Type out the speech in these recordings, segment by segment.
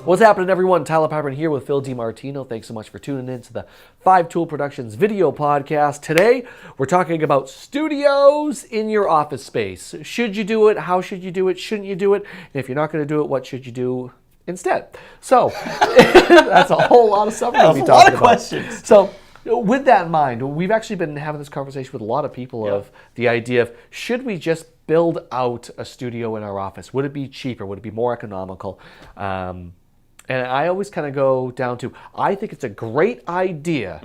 What's happening, everyone? Tyler Piper here with Phil DiMartino. Thanks so much for tuning in to the 5 Tool Productions video podcast. Today, we're talking about studios in your office space. Should you do it? How should you do it? Shouldn't you do it? And if you're not going to do it, what should you do instead? So, that's a whole lot of stuff we're going to be talking about. Questions. So, with that in mind, we've actually been having this conversation with a lot of people of the idea of, should we just build out a studio in our office? Would it be cheaper? Would it be more economical? And I always kind of go down to, I think it's a great idea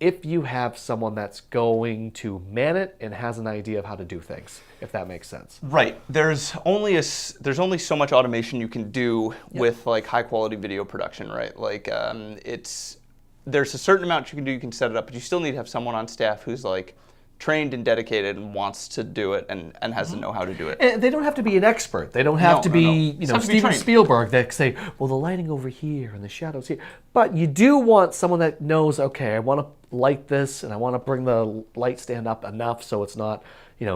if you have someone that's going to man it and has an idea of how to do things, if that makes sense. Right. There's only so much automation you can do with like high quality video production, right? Like there's a certain amount you can do, you can set it up, but you still need to have someone on staff who's like trained and dedicated and wants to do it and has to know how to do it. And they don't have to be an expert. They don't have to be, Steven Spielberg that say, well, the lighting over here and the shadows here. But you do want someone that knows, okay, I want to light this and I want to bring the light stand up enough so it's not,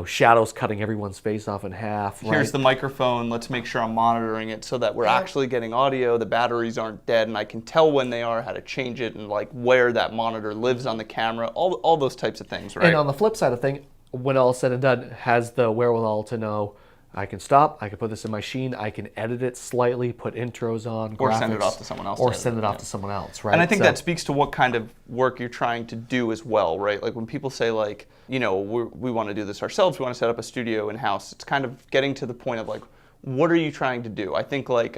shadows cutting everyone's face off in half. Here's the microphone. Let's make sure I'm monitoring it so that we're actually getting audio. The batteries aren't dead, and I can tell when they are, how to change it, and like where that monitor lives on the camera. All those types of things, right? And on the flip side of thing, when all is said and done, has the wherewithal to know, I can stop, I can put this in my machine, I can edit it slightly, put intros on, or graphics, send it off to someone else. Or send it off to someone else, right? And I think that speaks to what kind of work you're trying to do as well, right? Like when people say like, we want to do this ourselves, we want to set up a studio in-house, it's kind of getting to the point of like, what are you trying to do? I think like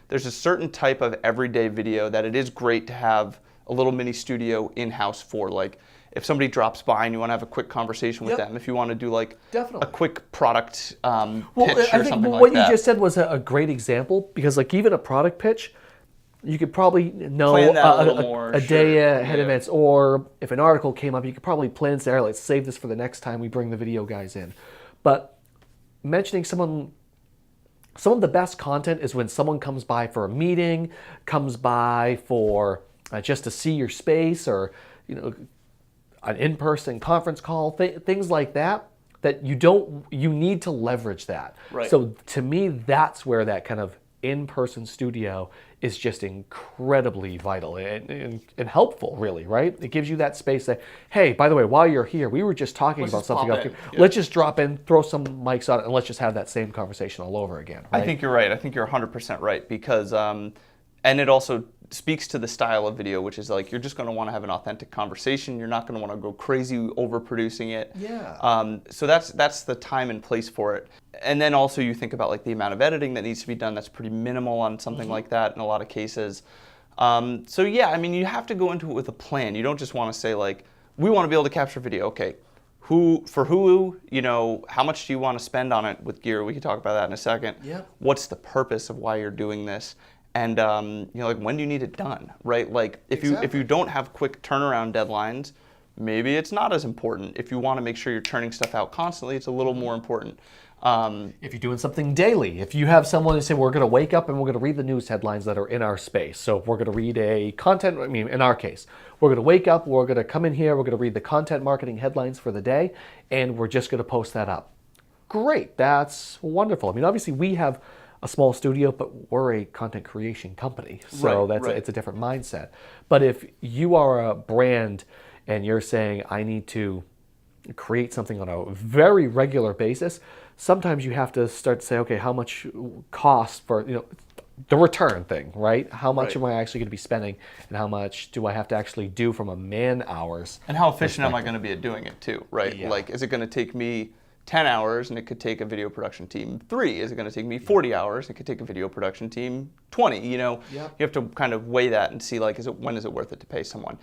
there's a certain type of everyday video that it is great to have a little mini studio in-house for. Like if somebody drops by and you want to have a quick conversation with them, if you want to do like a quick product pitch or something like that. I think what you just said was a great example, because like even a product pitch, you could probably know a day ahead of events, or if an article came up, you could probably plan and say, all right, let's save this for the next time we bring the video guys in. But mentioning some of the best content is when someone comes by for a meeting, comes by for just to see your space, or an in-person conference call, things like that, that you need to leverage that. Right. So to me, that's where that kind of in-person studio is just incredibly vital and helpful, really, right? It gives you that space that, hey, by the way, while you're here, we were just talking about something else. Let's just drop in, throw some mics on it, and let's just have that same conversation all over again. Right? I think you're right. I think you're 100% right, because, and it also speaks to the style of video, which is like you're just going to want to have an authentic conversation. You're not going to want to go crazy overproducing it. Yeah. So that's the time and place for it. And then also you think about like the amount of editing that needs to be done. That's pretty minimal on something like that in a lot of cases. So yeah, I mean, you have to go into it with a plan. You don't just want to say like, we want to be able to capture video. Okay, how much do you want to spend on it with gear? We can talk about that in a second. Yeah. What's the purpose of why you're doing this? And like when do you need it done, right? Like if you don't have quick turnaround deadlines, maybe it's not as important. If you want to make sure you're churning stuff out constantly, it's a little more important. If you're doing something daily, if you have someone who say, we're going to wake up and we're going to read the news headlines that are in our space. So if we're going to read in our case, we're going to wake up, we're going to come in here, we're going to read the content marketing headlines for the day, and we're just going to post that up. Great, that's wonderful. I mean, obviously we have a small studio, but we're a content creation company, so it's a different mindset. But if you are a brand and you're saying, I need to create something on a very regular basis, sometimes you have to start to say, okay, how much cost for the return thing, right? How much am I actually going to be spending, and how much do I have to actually do from a man hours? And how efficient am I going to be at doing it too, right? Yeah. Like, is it going to take me 10 hours and it could take a video production team 3? Is it going to take me 40 hours? It could take a video production team 20. You have to kind of weigh that and see like, when is it worth it to pay someone?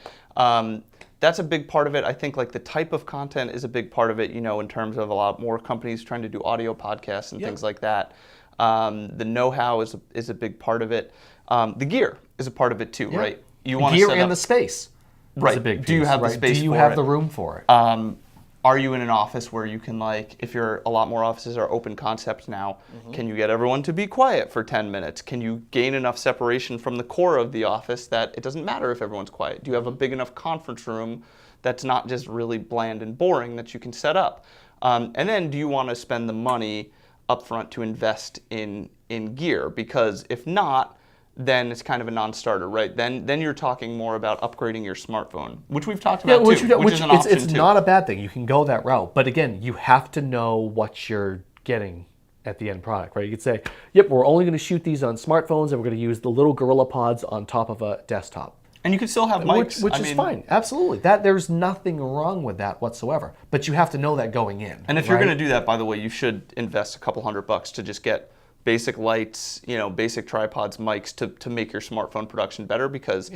That's a big part of it. I think like the type of content is a big part of it, in terms of a lot more companies trying to do audio podcasts and things like that. The know-how is a big part of it. The gear is a part of it too, right? You want gear and the space. Right. Is a big piece, do you have the space? Do you have the room for it? Are you in an office where you can if a lot more offices are open concept now, can you get everyone to be quiet for 10 minutes? Can you gain enough separation from the core of the office that it doesn't matter if everyone's quiet? Do you have a big enough conference room that's not just really bland and boring that you can set up? And then do you want to spend the money upfront to invest in gear? Because if not, then it's kind of a non-starter, right? Then you're talking more about upgrading your smartphone, which we've talked about which too, which is an option it's too. not a bad thing. You can go that route, but again, you have to know what you're getting at the end product, right? You could say, yep, we're only going to shoot these on smartphones, and we're going to use the little Gorilla Pods on top of a desktop. And you can still have mics, which is fine, absolutely. There's nothing wrong with that whatsoever. But you have to know that going in. And if you're going to do that, by the way, you should invest a couple $100 to just get basic lights, basic tripods, mics to make your smartphone production better, because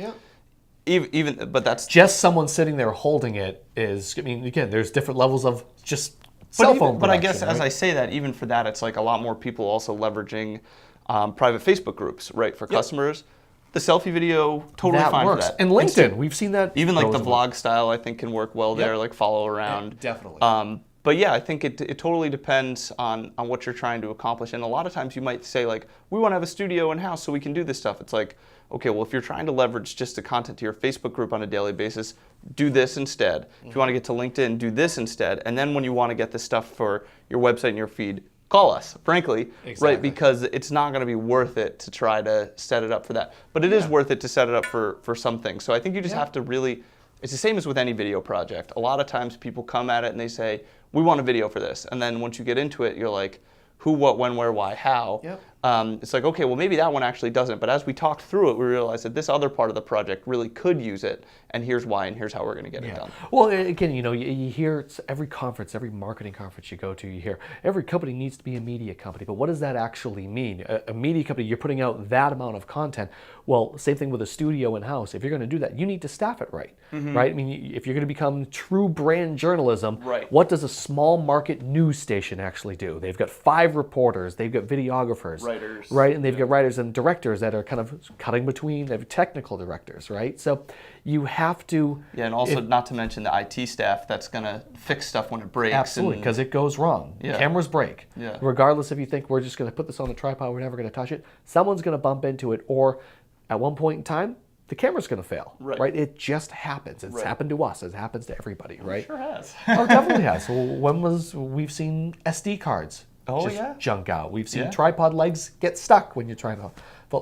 but that's just someone sitting there holding it is, I mean, again, there's different levels of just cell phone But I production, guess as I say that, even for that, it's like a lot more people also leveraging private Facebook groups, right, for customers. The selfie video, totally that fine works. for that. And LinkedIn, we've seen that. Even like the vlog style, I think can work well there, like follow around. Yeah, definitely. But yeah, I think it totally depends on what you're trying to accomplish. And a lot of times you might say like, we want to have a studio in-house so we can do this stuff. It's like, okay, well, if you're trying to leverage just the content to your Facebook group on a daily basis, do this instead. If you want to get to LinkedIn, do this instead. And then when you want to get this stuff for your website and your feed, call us, frankly, right? Because it's not going to be worth it to try to set it up for that. But it is worth it to set it up for some things. So I think you just have to really, it's the same as with any video project. A lot of times people come at it and they say, we want a video for this. And then once you get into it, you're like, who, what, when, where, why, how. It's like, okay, well, maybe that one actually doesn't. But as we talked through it, we realized that this other part of the project really could use it. And here's why, and here's how we're going to get it done. Well, again, you hear every conference, every marketing conference you go to, you hear every company needs to be a media company. But what does that actually mean? A media company, you're putting out that amount of content. Well, same thing with a studio in-house. If you're going to do that, you need to staff it right, right? I mean, if you're going to become true brand journalism, what does a small market news station actually do? They've got 5 reporters, they've got videographers, writers, right? And they've got writers and directors that are kind of cutting between. They have technical directors, right? So you have to... Yeah, and also not to mention the IT staff that's going to fix stuff when it breaks. Absolutely, because it goes wrong. Cameras break. Regardless if you think we're just going to put this on the tripod, we're never going to touch it, someone's going to bump into it, or at one point in time, the camera's going to fail, right? It just happens. It's happened to us. It happens to everybody, right? It sure has. Oh, it definitely has. Well, we've seen SD cards junk out. We've seen tripod legs get stuck when you're trying to...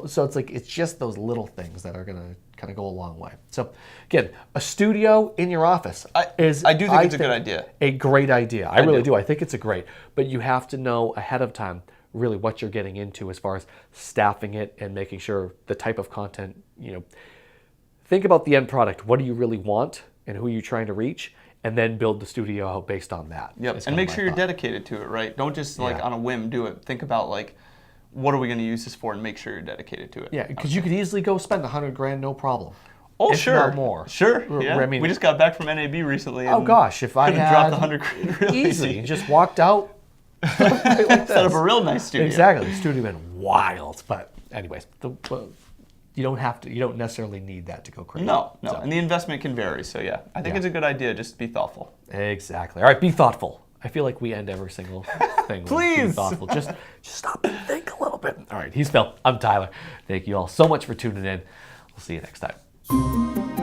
So it's like, it's just those little things that are going to kind of go a long way. So again, a studio in your office is... I do think it's a good idea. A great idea. I really do. I think it's a great... But you have to know ahead of time really what you're getting into as far as staffing it and making sure the type of content, think about the end product. What do you really want and who are you trying to reach? And then build the studio out based on that. And make sure you're dedicated to it, right? Don't just like on a whim do it. Think about like, what are we going to use this for, and make sure you're dedicated to it. Yeah, because you could easily go spend $100,000, no problem. Oh, if sure. not more. Sure. Yeah. I mean, we just got back from NAB recently. Oh gosh, if I had dropped $100,000 real easy, and just walked out, like set up a real nice studio. Exactly, the studio would have been wild. But anyways, you don't necessarily need that to go crazy. No, and the investment can vary. So yeah, I think it's a good idea. Just be thoughtful. Exactly. All right, be thoughtful. I feel like we end every single thing with Please. be thoughtful. Just stop and think a little bit. All right, he's Phil. I'm Tyler. Thank you all so much for tuning in. We'll see you next time.